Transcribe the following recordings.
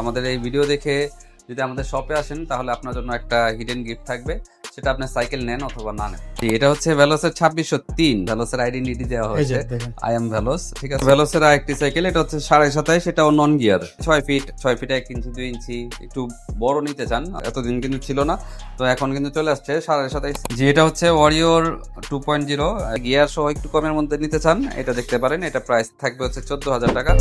আমাদের এই ভিডিও দেখে যদি আমাদের শপে আসেন তাহলে আপনার জন্য একটা হিডেন গিফট থাকবে, সেটা আপনি সাইকেল নেন অথবা না নেন। এটা হচ্ছে ভেলোসের 2603, ভেলোসের আইডেন্টিটি দেওয়া হয়েছে আই এম ভেলোস, ঠিক আছে। ভেলোসের আরেকটি সাইকেল, এটা হচ্ছে 27.5, সেটাও নন গিয়ার, 6 ফিট 1 ইঞ্চি 2 ইঞ্চি, একটু বড় নিতে চান, এতদিন কিন্তু ছিল না, তো এখন কিন্তু চলে আসছে 27.5। জি, এটা হচ্ছে ওয়ারিয়র 2.0, গিয়ার সহ একটু কমের মধ্যে নিতে চান, এটা দেখতে পারেন। এটা প্রাইস থাকবে হচ্ছে 14,000 টাকা।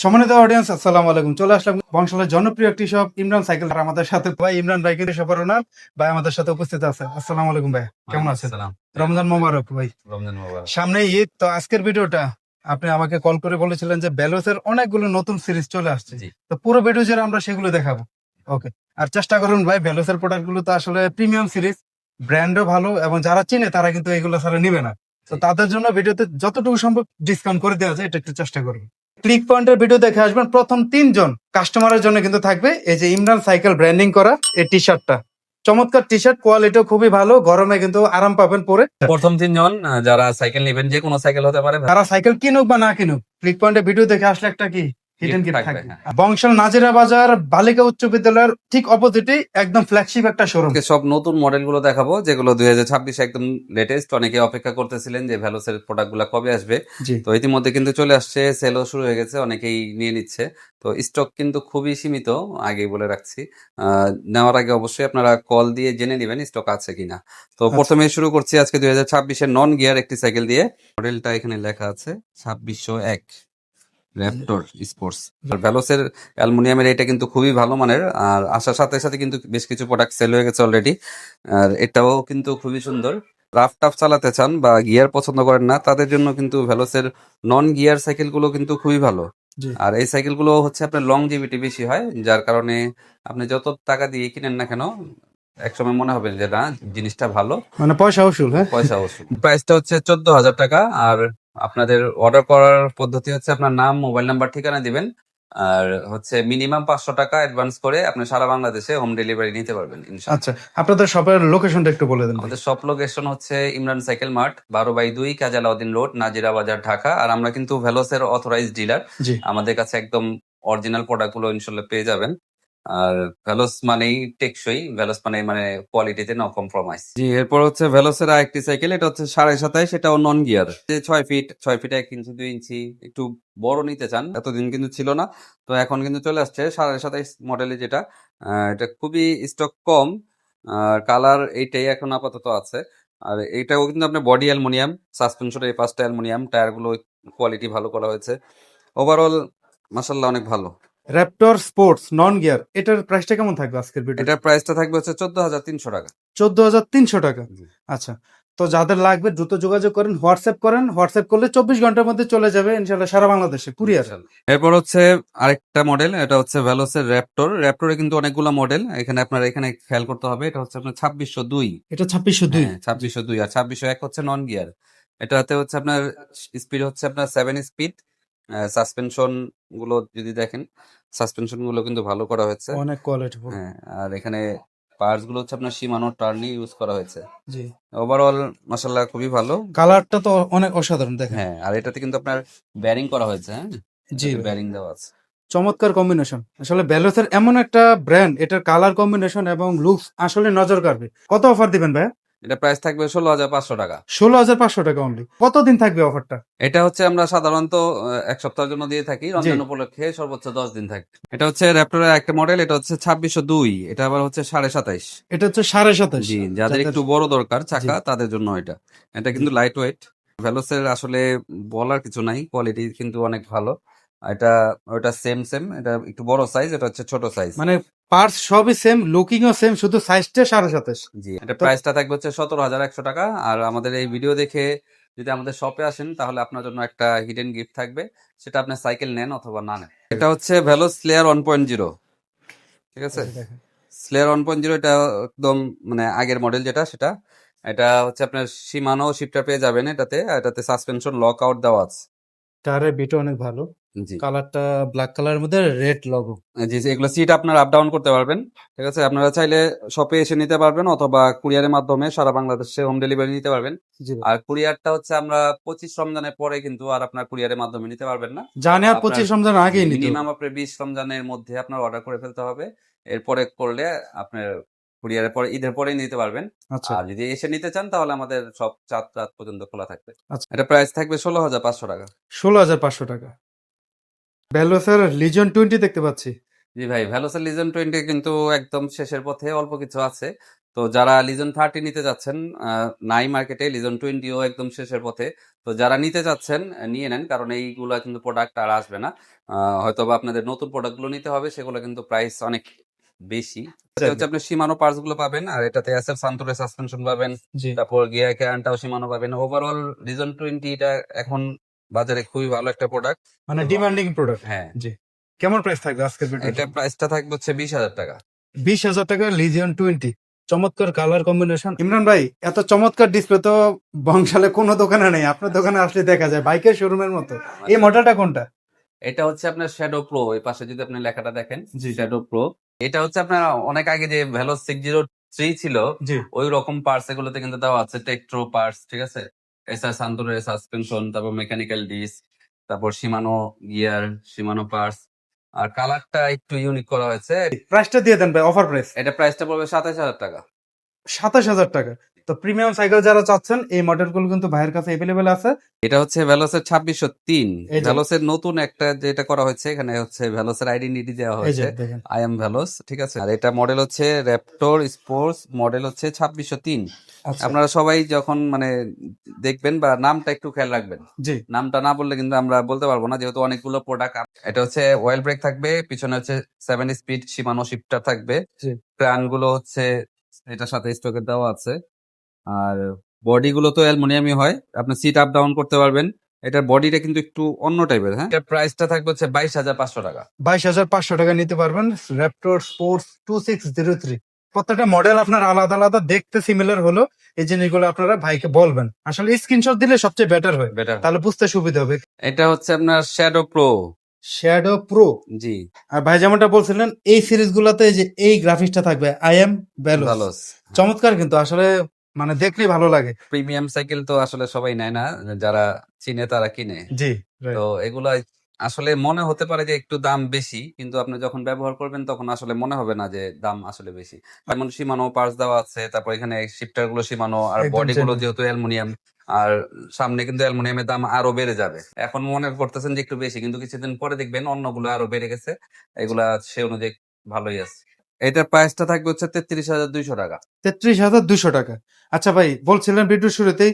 সম্মানিত অডিয়েন্স, আসসালামু আলাইকুম। চলে আসলাম বংশালের জনপ্রিয় একটি শপ ইমরান সাইকেল। আর আমাদের সাথে ভাই ইমরান ভাই কিন্তু শপের ওনার ভাই আমাদের সাথে উপস্থিত আছে। আসসালামু আলাইকুম ভাই, কেমন আছেন? রমজান মোবারক ভাই। রমজান মোবারক। সামনে ঈদ, তো আজকের ভিডিওটা আপনি আমাকে কল করে বলেছিলেন যে ভেলোসের অনেকগুলো নতুন সিরিজ চলে আসছে, জি। তো পুরো ভিডিও জুড়ে আমরা সেগুলো দেখাবো। ওকে, আর চেষ্টা করুন ভাই, ভেলোসের প্রোডাক্ট গুলো তো আসলে প্রিমিয়াম সিরিজ, ব্র্যান্ডও ভালো, এবং যারা চিনে তারা কিন্তু এগুলো ছাড়া নিবে না। তো তাদের জন্য ভিডিওতে যতটুকু সম্ভব ডিসকাউন্ট করে দেওয়া যায় এটা একটু চেষ্টা করবেন। ক্লিক পয়েন্টের ভিডিও দেখে আসবেন, প্রথম 3 জন কাস্টমারের জন্য কিন্তু থাকবে এই যে ইমরান সাইকেল ব্র্যান্ডিং করা এই টি শার্টটা। চমৎকার টি শার্ট, কোয়ালিটিও খুবই ভালো, গরমে কিন্তু আরাম পাবেন পরে। প্রথম 3 জন যারা সাইকেল নেবেন, যে কোনো সাইকেল হতে পারে, তারা সাইকেল কিনুক বা না কিনুক, ক্লিক পয়েন্টে ভিডিও দেখে আসলে একটা কি হিডেন gift গিফট থাকবে, থাকবে। হ্যাঁ। বংশাল নাজিরা বাজার বালিকা উচ্চ বিদ্যালয়ের ঠিক অপোজিটে একদম ফ্ল্যাগশিপ একটা শোরুম। আজকে সব নতুন মডেল গুলো দেখাবো, যেগুলো 2026 একদম লেটেস্ট। অনেকে অপেক্ষা করতেছিলেন যে ভেলোসের প্রোডাক্ট গুলা কবে আসবে, জি, তো ইতিমধ্যে কিন্তু চলে আসছে, সেলও শুরু হয়ে গেছে, অনেকেই নিয়ে নিচ্ছে। তো স্টক কিন্তু খুবই সীমিত, আগেই বলে রাখছি। নেওয়ার আগে অবশ্যই আপনারা কল দিয়ে জেনে নেবেন স্টক আছে কিনা। তো আচ্ছা। প্রথমে শুরু করছি আজকে 2026-এর নন গিয়ার একটি সাইকেল দিয়ে। মডেলটা এখানে লেখা আছে 2601 র্যাপটর স্পোর্টস। আর ভেলোসের অ্যালুমিনিয়ামের এটা কিন্তু খুবই ভালো মানের, আর আসার সাথে সাথে কিন্তু বেশ কিছু প্রোডাক্ট সেল হয়ে গেছে অলরেডি। আর এটাও কিন্তু খুবই সুন্দর। রাফ টাফ চালাতে চান বা গিয়ার পছন্দ করেন না, তাদের জন্য কিন্তু ভেলোসের নন গিয়ার সাইকেলগুলো কিন্তু খুবই ভালো। জি, আর এই সাইকেলগুলো হচ্ছে আপনার লংজিভিটি বেশি হয়, যার কারণে আপনি যত টাকা দিয়ে কিনেন না কেন, একসময় মনে হবে যে না, জিনিসটা ভালো, মানে পয়সা উসুল। হ্যাঁ, পয়সা ওসুল। প্রাইসটা হচ্ছে 14,000 টাকা। আর আপনাদের অর্ডার করার পদ্ধতি হচ্ছে আপনার নাম, মোবাইল নাম্বার, ঠিকানা দিবেন, আর হচ্ছে মিনিমাম 500 টাকা অ্যাডভান্স করে আপনি সারা বাংলাদেশে হোম ডেলিভারি নিতে পারবেন ইনশাআল্লাহ। আচ্ছা, আপনাদের শপের লোকেশনটা একটু বলে দেন ভাই। আমাদের শপ লোকেশন হচ্ছে ইমরান সাইকেল মার্ট, 12/2, কাজী আলাউদ্দিন রোড, নাজিরা বাজার, ঢাকা। আর আমরা কিন্তু ভেলোসের অথরাইজড ডিলার, জি, আমাদের কাছে একদম অরিজিনাল প্রোডাক্ট গুলো ইনশাল্লাহ পেয়ে যাবেন। আর ভেলোস মানেই টেকসই, ভেলোস মানে কোয়ালিটিতে নো কম্প্রোমাইজ। জি, এরপর হচ্ছে ভেলোসের আরেকটি সাইকেল, এটা হচ্ছে 27.5, সেটাও নন গিয়ার, 6 ফিট 1 ইঞ্চি 2 ইঞ্চি, একটু বড় নিতে চান, এতদিন কিন্তু ছিল না, তো এখন কিন্তু চলে আসছে 27.5 মডেলে, যেটা এটা খুবই স্টক কম। আর কালার এইটাই এখন আপাতত আছে। আর এইটাও কিন্তু আপনার বডি অ্যালুমিনিয়াম, সাসপেনশন এই পাঁচটা অ্যালুমিনিয়াম, টায়ার গুলো কোয়ালিটি ভালো করা হয়েছে। ওভারঅল মাশাল্লাহ অনেক ভালো। র্যাপটর স্পোর্টস নন গিয়ার, এটার প্রাইসটা কেমন থাকবে আজকের ভিডিও? এটার প্রাইসটা থাকবে হচ্ছে 14,300 টাকা। 14,300 টাকা। জি। আচ্ছা, তো যাদের লাগবে দ্রুত যোগাযোগ করেন, হোয়াটসঅ্যাপ করলে 24 ঘন্টার মধ্যে চলে যাবে ইনশাল্লাহ সারা বাংলাদেশে কুরিয়ার। ইনশাল্লাহ। এরপর হচ্ছে আরেকটা মডেল, এটা হচ্ছে ভেলোসের র্যাপটর। র্যাপটরে কিন্তু অনেকগুলো মডেল, এখানে আপনার এখানে খেয়াল করতে হবে, এটা হচ্ছে আপনার 2602। এটা 2602। হ্যাঁ, 2602 আর 2601 হচ্ছে নন গিয়ার। এটাতে হচ্ছে আপনার স্পিড হচ্ছে আপনার 7 স্পিড। সাসপেনশন গুলো যদি দেখেন, সাসপেনশন গুলো কিন্তু ভালো করা হয়েছে। অনেক কোয়ালিটি ফুল। হ্যাঁ, আর এখানে পার্টস গুলো হচ্ছে আপনার শিমানো টার্নি ইউজ করা হয়েছে। জি, ওভারঅল মাশাল্লাহ খুবই ভালো। কালারটা তো অনেক অসাধারণ দেখেন। হ্যাঁ, আর এটাতে কিন্তু আপনার ব্যারিং করা হয়েছে। হ্যাঁ, জি এটাতে ভাই, ব্যারিং দেওয়া আছে। চমৎকার কম্বিনেশন। আসলে ভেলোসের এমন একটা ব্র্যান্ড, এটার কালার কম্বিনেশন এবং লুকস আসলে নজর কাড়বে। কত অফার দিবেন ভাই? এটা প্রাইস থাকবে 16,500 টাকা। 16,500 টাকা অনলি। কতদিন থাকবে অফারটা? এটা হচ্ছে আমরা সাধারণত 1 সপ্তাহের জন্য দিয়ে থাকি, জি, রমজান উপলক্ষে সর্বোচ্চ 10 দিন থাকে। এটা হচ্ছে র্যাপটরের একটা মডেল, এটা হচ্ছে 2602, এটা আবার হচ্ছে 27.5। এটা হচ্ছে 27.5। জি, যাদের একটু বড় দরকার জি, চাকা, তাদের জন্য এটা। এটা জি, কিন্তু লাইট ওয়েট। ভেলোসের আসলে বলার কিছু নাই, কোয়ালিটি কিন্তু অনেক ভালো। এটা ওটা সেম, এটা একটু বড় সাইজ, এটা হচ্ছে ছোট সাইজ। মানে পার্টস সবই সেম, লুকিংও সেম, শুধু সাইজটা 27.5। জি, এটা তো প্রাইসটা থাকবে হচ্ছে 17,100 টাকা। আর আমাদের এই ভিডিও দেখে যদি আমাদের শপে আসেন তাহলে আপনার জন্য একটা হিডেন গিফট থাকবে, সেটা আপনি সাইকেল নেন অথবা না নেন। এটা হচ্ছে ভেলোস স্লেয়ার 1.0, ঠিক আছে। এই যে দেখেন, স্লেয়ার 1.0 এটা একদম মানে আগের মডেল যেটা, সেটা এটা হচ্ছে আপনার সীমানো শিফটার পেয়ে যাবেন এটাতে। আর এটাতে সাসপেনশন লক আউট দেওয়া আছে। টায়ারের বিটও অনেক ভালো। জি কালারটা ব্ল্যাক কালারের মধ্যে রেড লোগো। জি জি, এগুলো সিট আপনারা আপ ডাউন করতে পারবেন। ঠিক আছে, আপনারা চাইলে শপে এসে নিতে পারবেন অথবা কুরিয়ারের মাধ্যমে সারা বাংলাদেশে হোম ডেলিভারি নিতে পারবেন। জি ভাই। আর কুরিয়ারটা হচ্ছে আমরা 25 রমজানের পরে কিন্তু আর আপনার কুরিয়ারের মাধ্যমে নিতে পারবেন না। জানি আর আপনার 25 রমজান আগেই নিতে হবে। মিনিমাম আপনার 20 রমজানের মধ্যে আপনার অর্ডার করে ফেলতে হবে। এরপরে করলে আপনার কুরিয়ারের পরে ঈদের পরেই নিতে পারবেন। আচ্ছা আর যদি এসে নিতে চান তাহলে আমাদের সব 4 রাত পর্যন্ত খোলা থাকবে। আচ্ছা। এটা প্রাইস থাকবে 16,500 টাকা। 16,500 টাকা। ভেলোসের লিজিয়ন 20 দেখতে পাচ্ছি। জি ভাই, ভ্যালোসের লিজন 20 কিন্তু একদম শেষের পথে, অল্প কিছু আছে। তো যারা লিজন 30 নিতে যাচ্ছেন, নাই মার্কেটে, লিজন 20ও একদম শেষের পথে। তো যারা নিতে চাচ্ছেন নিয়ে নেন, কারণ এইগুলা কিন্তু প্রোডাক্ট আর আসবে না। হয়তোবা আপনাদের নতুন প্রোডাক্টগুলো নিতে হবে, সেগুলো কিন্তু প্রাইস অনেক বেশি। এটা হচ্ছে আপনি শিমানো পার্টস গুলো পাবেন, আর এটাতে এসএফ সান্তোরের সাসপেনশন পাবেন, জি। তারপর গিয়ার ক্যারানটাও শিমানো পাবেন। ওভারঅল লিজন 20 এটা এখন বাজারে খুবই ভালো একটা প্রোডাক্ট। মানে ডিমান্ডিং প্রোডাক্ট। হ্যাঁ, জি। কেমন প্রাইস থাকবে আজকের ভিডিওতে? এটা প্রাইসটা থাকবে হচ্ছে 20,000 টাকা। 20,000 টাকা লিজিয়ন 20। চমৎকার কালার কম্বিনেশন। ইমরান ভাই, এত চমৎকার ডিসপ্লে তো বংশালে কোনো দোকানে নেই, আপনার দোকানে আসলে দেখা যায় বাইকের শোরুমের মতো। এই মডেলটা কোনটা? এটা হচ্ছে আপনার শ্যাডো প্রো, এই পাশে যদি আপনি লেখাটা দেখেন, জি। Shadow pro. এটা হচ্ছে আপনার অনেক আগে যে ভেলোস 603 ছিল, জি। ওই রকম পার্টস এগুলোতে কিন্তু দেওয়া আছে, টেকট্রো পার্টস, ঠিক আছে। এসআর সান্তোরের সাসপেনশন, তারপর মেকানিক্যাল ডিস্ক, তারপর শিমানো গিয়ার, শিমানো পার্টস। আর কালারটা একটু ইউনিক করা হয়েছে। প্রাইসটা দিয়ে দেন ভাই, অফার প্রাইস। এটা প্রাইসটা পড়বে 27,000 টাকা। 27,000 টাকা। তো প্রিমিয়াম সাইকেল যারা চাচ্ছেন এই মডেলগুলো কিন্তু ভাইয়ের কাছে अवेलेबल আছে। এটা হচ্ছে ভেলোসের 2603। এই যে। ভেলোসের নতুন একটা যেটা করা হয়েছে, এখানে হচ্ছে ভেলোসের আইডেন্টিটি দেওয়া এই যে হয়েছে, দেখেন। আই এম ভেলোস, ঠিক আছে। আর এটা মডেল হচ্ছে র্যাপটর স্পোর্টস, মডেল হচ্ছে 2603। আচ্ছা। আপনারা সবাই যখন মানে দেখবেন বা নামটা একটু খেয়াল রাখবেন, জি। নামটা না বললে কিন্তু আমরা বলতে পারবো না, যেহেতু অনেকগুলো প্রোডাক্ট। এটা হচ্ছে অয়েল ব্রেক থাকবে, পিছনে হচ্ছে 7 স্পিড শিমানো শিফটার থাকবে। জি। ক্রান গুলো হচ্ছে এটার সাথে স্টকে দেওয়া আছে। আর বডি গুলো তো অ্যালুমিনিয়ামই হয়, আপনি সিট আপ ডাউন করতে পারবেন। এটার বডিটা কিন্তু একটু অন্য টাইপের। হ্যাঁ, এটার প্রাইসটা থাকবে হচ্ছে 22,500 টাকা। 22,500 টাকা নিতে পারবেন র্যাপটর স্পোর্টস 2603। প্রত্যেকটা মডেল আপনার আলাদা আলাদা, দেখতে সিমিলার হলো। এই জিনিসগুলো আপনারা ভাইকে বলবেন, আসলে স্ক্রিনশট দিলে সবচেয়ে বেটার হয়, বেটার। তাহলে বুঝতে সুবিধা হবে। এটা হচ্ছে আপনার শ্যাডো প্রো। Shadow pro. জি, আর ভাই যেমনটা বলছিলেন এই সিরিজ গুলাতে যে এই গ্রাফিক্সটা থাকবে আই এম ভ্যালোস। ভালোস। চমৎকার, কিন্তু আসলে মানে দেখলেই ভালো লাগে। প্রিমিয়াম সাইকেল তো আসলে সবাই নেয় না, যারা চিনে তারা কিনে। জি। তো এগুলা আসলে মনে হতে পারে যে একটু দাম বেশি, কিন্তু আপনি যখন ব্যবহার করবেন তখন আসলে মনে হবে না যে দাম আসলে বেশি। যেমন শিমানো পার্টস দেওয়া আছে, তারপর এখানে শিফটার গুলো শিমানো, আর একদম বডি গুলো genuine। যেহেতু অ্যালুমিনিয়াম, আর সামনে কিন্তু অ্যালুমিনিয়ামের দাম আরো বেড়ে যাবে। এখন মনে করতেছেন যে একটু বেশি, কিন্তু কিছুদিন পরে দেখবেন অন্যগুলো আরো বেড়ে গেছে। এগুলা সে অনুযায়ী ভালোই আছে। এটার প্রাইসটা থাকবে হচ্ছে 33,200 টাকা। 33,200 টাকা। আচ্ছা ভাই, বলছিলেন ভিডিও শুরুতেই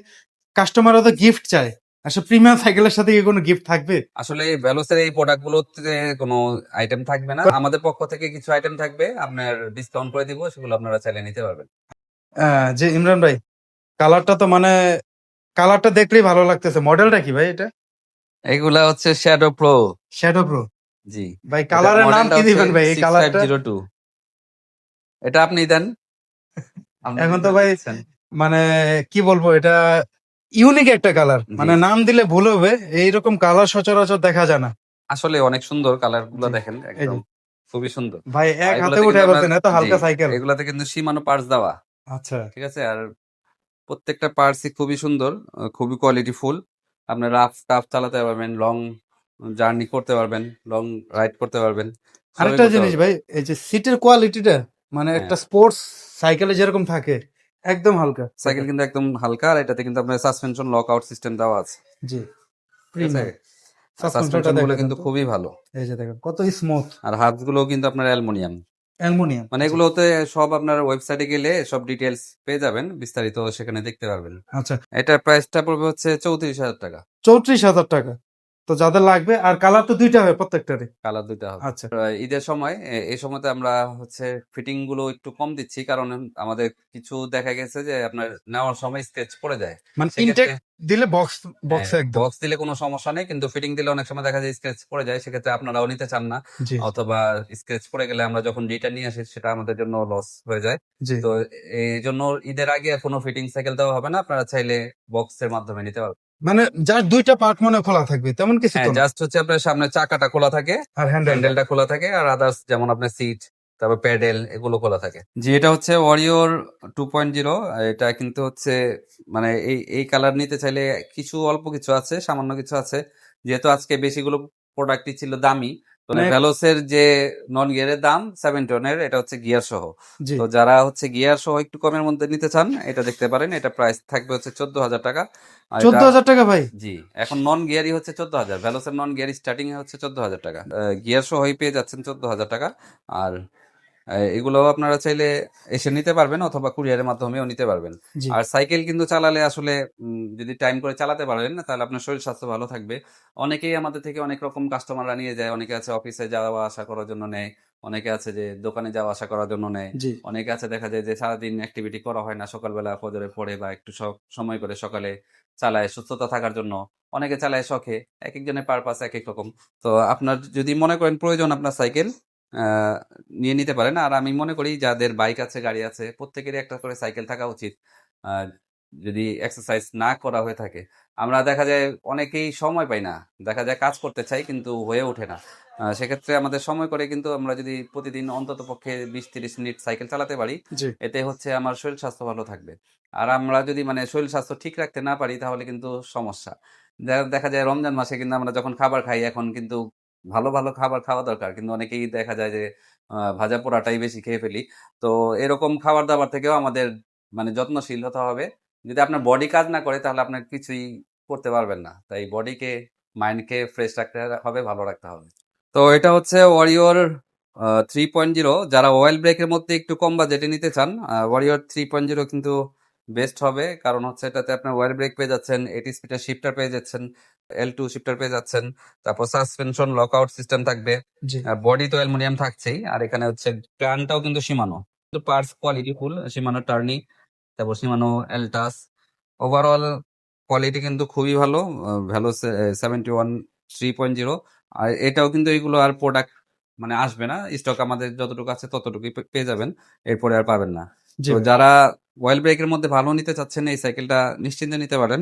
কাস্টমাররা তো গিফট চায়, আসলে প্রিমিয়াম সাইকেলের সাথে কি কোনো গিফট থাকবে? আসলে ভেলোসের এই প্রোডাক্ট গুলোতে কোনো আইটেম থাকবে না, আমাদের পক্ষ থেকে কিছু আইটেম থাকবে, আপনার ডিসকাউন্ট করে দিব, সেগুলো আপনারা চাইলে নিতে পারবেন। যে ইমরান ভাই, কালারটা তো মানে কালারটা দেখলেই ভালো লাগতেছে। মডেলটা কি ভাই এটা? এগুলা হচ্ছে শ্যাডো প্রো। Shadow pro. জি, ভাই কালারের নাম কি দিবেন ভাই এই কালারটা? 6502। এটা আপনি দেন। আপনি এখন তো যদি ভাই দিচ্ছেন। মানে কি বলবো, এটা ইউনিক একটা কালার, জি। মানে নাম দিলে ভুল হবে, এইরকম কালার সচরাচর দেখা যায় না। আসলে অনেক সুন্দর কালার গুলো, জি। দেখেন এই একদম যে খুবই সুন্দর। ভাই আর এক হাতে এগুলাতে উঠে কিন্তু আপনার, বলছেন, এত জি, হালকা সাইকেল। এগুলাতে কিন্তু সীমানো পার্টস দেওয়া, আচ্ছা। ঠিক আছে। আর প্রত্যেকটা পার্টসই খুবই সুন্দর, খুবই কোয়ালিটি ফুল। আপনি রাফ টাফ চালাতে পারবেন, লং জার্নি করতে পারবেন, লং রাইড করতে পারবেন, সবই আরেকটা করতে জিনিস পারবেন। ভাই, এই যে সিটের কোয়ালিটিটা, মানে হ্যাঁ, একটা স্পোর্টস সাইকেলে যেরকম থাকে একদম হালকা সাইকেল কিন্তু একদম হালকা, আর এটাতে কিন্তু আপনার সাসপেনশন লক আউট সিস্টেম দেওয়া আছে, জি। ঠিক আছে। প্রিমিয়াম সাসপেনশনটা সাসপেনশন গুলো দেখা কিন্তু তো। খুবই ভালো। এই যে দেখেন কত স্মুথ। আর হাত গুলো কিন্তু আপনার অ্যালুমিনিয়াম। অ্যালুমিনিয়াম। মানে এগুলোতে সব আপনার ওয়েবসাইটে গেলে সব ডিটেলস পেয়ে যাবেন, বিস্তারিত সেখানে দেখতে পারবেন। আচ্ছা। এটার প্রাইসটা পড়বে হচ্ছে 34,000 টাকা। 34,000 টাকা। তো যাদের লাগবে, আর কালার তো দুইটা হয় প্রত্যেকটারই। কালার দিতে হবে। আচ্ছা। ঈদের সময় এই সময়তে আমরা হচ্ছে ফিটিং গুলো একটু কম দিচ্ছি, কারণ আমাদের কিছু দেখা গেছে যে আপনার নেওয়ার সময় স্কেচ পড়ে যায়। মানে ইনটেক সেক্ষেত্রে দিলে বক্সে একদম। বক্স দিলে কোনো সমস্যা নেই, কিন্তু ফিটিং দিলে অনেক সময় দেখা যায় স্ক্র্যাচ পড়ে যায়, সেক্ষেত্রে আপনারাও নিতে চান না। জি। অথবা স্ক্র্যাচ পড়ে গেলে আমরা যখন রিটার্ন নিয়ে আসি সেটা আমাদের জন্য লস হয়ে যায়। জি। তো এই জন্য ঈদের আগে আর কোনো ফিটিং সাইকেল দেওয়া হবে না, আপনারা চাইলে বক্সের মাধ্যমে নিতে পারবেন। মানে যার দুইটা পার্ট মনে হয় খোলা থাকবে তেমন কিছু হ্যাঁ, তো না। জাস্ট হচ্ছে আপনার সামনে চাকাটা খোলা থাকে, আর হ্যান্ডেল হ্যান্ডেলটা খোলা থাকে, আর আদার্স যেমন আপনার সিট, তারপর প্যাডেল, এগুলো খোলা থাকে। জি, এটা হচ্ছে ওয়ারিওর 2.0। এটা কিন্তু হচ্ছে মানে এই কালার নিতে চাইলে কিছু অল্প কিছু আছে, সামান্য কিছু আছে। যেহেতু আজকে বেশিগুলো প্রোডাক্টই ছিল দামি, তো মানে ভ্যালোসের যে নন গিয়ারের দাম 7 টনের, এটা হচ্ছে গিয়ার সহ। জি তো যারা হচ্ছে গিয়ার সহ একটু কমের মধ্যে নিতে চান, এটা দেখতে পারেন। এটা প্রাইস থাকবে হচ্ছে 14,000 টাকা। আর এটা 14,000 টাকা ভাই। জি, এখন নন গিয়ারই হচ্ছে 14,000, ভ্যালোসের নন গিয়ার স্টার্টিং এ হচ্ছে 14,000 টাকা, গিয়ার সহই পেয়ে যাচ্ছেন 14,000 টাকা। আর এগুলো আপনারা চাইলে এসে নিতে পারবেন অথবা কুরিয়ারের মাধ্যমেও নিতে পারবেন। জি আর সাইকেল কিন্তু চালালে আসলে যদি টাইম করে চালাতে পারেন না, তাহলে আপনার শরীর স্বাস্থ্য ভালো থাকবে। অনেকেই আমাদের থেকে অনেক রকম কাস্টমাররা নিয়ে যায়, অনেকে আছে অফিসে যাওয়া আসা করার জন্য নেয়, অনেকে আছে যে দোকানে যাওয়া আসা করার জন্য নেয়, জি অনেকে আছে দেখা যায় যে সারাদিন অ্যাক্টিভিটি করা হয় না, সকালবেলা ফজরে পড়ে বা একটু সময় করে সকালে চালায় সুস্থতা থাকার জন্য, অনেকে চালায় শখে। এক একজনের পারপাস এক এক রকম। তো আপনার যদি মনে করেন প্রয়োজন আপনার সাইকেল, আহ, নিয়ে নিতে পারেন। আর আমি মনে করি যাদের বাইক আছে, গাড়ি আছে, প্রত্যেকেরই একটা করে সাইকেল থাকা উচিত। আর যদি এক্সারসাইজ না করা হয়ে থাকে, আমরা দেখা যায় অনেকেই সময় পাই না, দেখা যায় কাজ করতে চাই কিন্তু হয়ে ওঠে না। সেক্ষেত্রে আমাদের সময় করে কিন্তু আমরা যদি প্রতিদিন অন্তত পক্ষে 20-30 মিনিট সাইকেল চালাতে পারি, জি এতে হচ্ছে আমার শরীর স্বাস্থ্য ভালো থাকবে। আর আমরা যদি মানে শরীর স্বাস্থ্য ঠিক রাখতে না পারি, তাহলে কিন্তু সমস্যা। দেখা যায় রমজান মাসে কিন্তু আমরা যখন খাবার খাই, এখন কিন্তু ভালো ভালো খাবার খাওয়া দরকার, কিন্তু অনেকেই দেখা যায় যে ভাজা পোড়াটাই বেশি খেয়ে ফেলি। তো এরকম খাবার দাবার থেকেও আমাদের মানে যত্নশীল হতে হবে। যদি আপনার বডি কাজ না করে, তাহলে আপনার কিছুই করতে পারবেন না। তাই বডিকে, মাইন্ডকে ফ্রেশ রাখতে হবে, ভালো রাখতে হবে। তো এটা হচ্ছে ওয়ারিওর 3.0। যারা অয়েল ব্রেকের মধ্যে একটু কম বাজেটে নিতে চান, ওয়ারিওর 3.0 কিন্তু বেস্ট হবে। কারণ হচ্ছে এটাতে আপনার ওয়েল ব্রেক পেয়ে যাচ্ছেন, 80 স্পিডের শিফটার পেয়ে যাচ্ছেন, L2 শিফটার পেয়ে যাচ্ছেন, তারপর সাসপেনশন লকআউট সিস্টেম থাকবে, জি বডি তো অ্যালুমিনিয়াম থাকছেই। আর এখানে হচ্ছে টার্নটাও কিন্তু সীমানো, পার্টস কোয়ালিটি ফুল, সীমানো টার্নি, তারপর সীমানো এলটাস। ওভারঅল কোয়ালিটি কিন্তু খুবই ভালো। ভ্যালো 71 3.0। আর এটাও কিন্তু এগুলো আর প্রোডাক্ট মানে আসবে না, স্টক আমাদের যতটুকু আছে ততটুকুই পেয়ে যাবেন, এরপরে আর পাবেন না। জি তো ভাই যারা ওয়েল ব্রেকের মধ্যে ভালো নিতে চাচ্ছেন, এই সাইকেলটা নিশ্চিন্তে নিতে পারেন।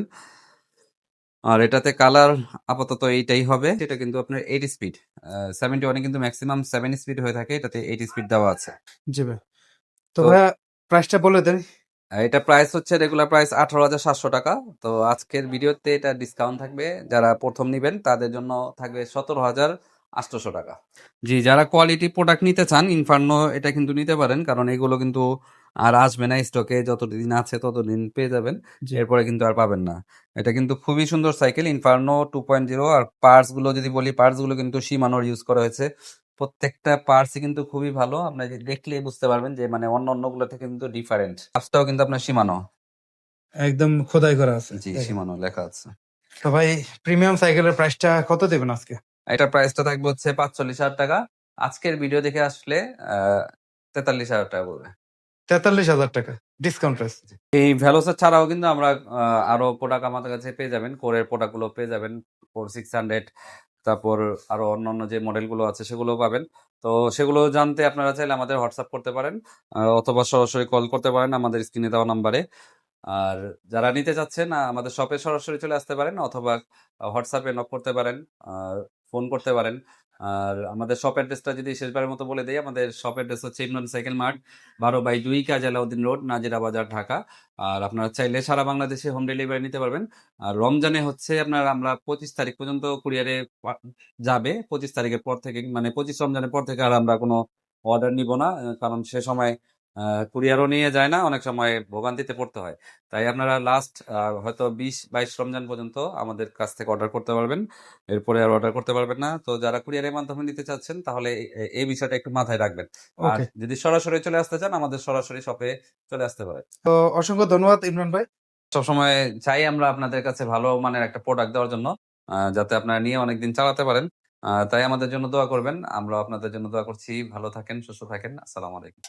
আর এটাতে কালার আপাতত এইটাই হবে। এটা কিন্তু আপনার 8 স্পিড, 71 কিন্তু ম্যাক্সিমাম 7 স্পিড হয়ে থাকে, এটাতে 8 স্পিড দেওয়া আছে। জি ভাই। তো তো ভাইয়া প্রাইসটা বলে দেন। এটা প্রাইস হচ্ছে রেগুলার প্রাইস 18,700 টাকা। তো আজকের ভিডিওতে এটা ডিসকাউন্ট থাকবে, যারা প্রথম নিবেন তাদের জন্য থাকবে 17,800 টাকা। জি, যারা কোয়ালিটি প্রোডাক্ট নিতে চান, ইনফার্নো এটা কিন্তু নিতে পারেন, কারণ এগুলো কিন্তু আর আসবে না স্টকে, যতদিন আছে ততদিন পেয়ে যাবেন, জি এরপরে কিন্তু আর পাবেন না। এটা কিন্তু খুবই সুন্দর সাইকেল, ইনফার্নো 2.0। আর পার্টস গুলো যদি বলি, পার্টস গুলো কিন্তু শিমানোর ইউজ করা হয়েছে। প্রত্যেকটা পার্টসই কিন্তু খুবই ভালো, আপনি দেখলেই বুঝতে পারবেন যে মানে অন্য গুলো থেকে কিন্তু ডিফারেন্ট। পার্টসটাও কিন্তু আপনার শিমানো। একদম খোদাই করা আছে জি, দেখেন। শিমানো লেখা আছে। তো ভাই প্রিমিয়াম সাইকেলের প্রাইসটা কত দেবেন আজকে? এটার প্রাইসটা থাকবে হচ্ছে 45,000 টাকা। আজকের ভিডিও দেখে আসলে 43,000 টাকা পড়বে। 43,000 টাকা ডিসকাউন্ট প্রাইস। এই ভেলোসা ছাড়াও কিন্তু আমরা আরো প্রোডাক্ট আমাদের কাছে পেয়ে যাবেন, কোরের প্রোডাক্ট গুলো পেয়ে যাবেন, কোর 600, তারপর আরো অন্যান্য যে মডেল গুলো আছে সেগুলো পাবেন। তো সেগুলো জানতে আপনারা চাইলে আমাদের হোয়াটসঅ্যাপ করতে পারেন, অথবা সরাসরি কল করতে পারেন আমাদের স্ক্রিনে দেওয়া নাম্বারে। আর যারা নিতে চাচ্ছেন, আমাদের শপে সরাসরি চলে আসতে পারেন, অথবা হোয়াটসঅ্যাপে নক করতে পারেন, ফোন করতে পারেন। আর আমাদের শপ অ্যাড্রেসটা যদি শেষবারের মতো বলে দেই, আমাদের শপ অ্যাড্রেস হচ্ছে ইমরান সাইকেল মার্ট, 12/2 কাজী আলাউদ্দিন রোড, নাজিরা বাজার, ঢাকা। আর আপনারা চাইলে সারা বাংলাদেশে হোম ডেলিভারি নিতে পারবেন। আর রমজানে হচ্ছে আমরা 25 তারিখ পর্যন্ত কুরিয়ারে যাবে। 25 তারিখের পর থেকে, মানে 25 রমজানের পর থেকে আর আমরা কোনো অর্ডার নিব না, কারণ সে সময় কুরিয়ারও নিয়ে যায় না, অনেক সময় ভোগান্তিতে পড়তে হয়। তাই আপনারা লাস্ট হয়তো 20-22 রমজান পর্যন্ত আমাদের কাছ থেকে অর্ডার করতে পারবেন, এরপরে আর অর্ডার করতে পারবেন না। তো যারা কুরিয়ারের মাধ্যমে নিতে চাচ্ছেন, তাহলে এই বিষয়টা একটু মাথায় রাখবেন। আর ওকে। যদি সরাসরি চলে আসতে চান, আমাদের সরাসরি শপে চলে আসতে পারেন। তো অসংখ্য ধন্যবাদ ইমরান ভাই। সবসময় চাই আমরা আপনাদের কাছে ভালো মানের একটা প্রোডাক্ট দেওয়ার জন্য, যাতে আপনারা নিয়ে অনেকদিন চালাতে পারেন। তাই আমাদের জন্য দোয়া করবেন, আমরা আপনাদের জন্য দোয়া করছি। ভালো থাকেন, সুস্থ থাকেন। আসসালামু আলাইকুম।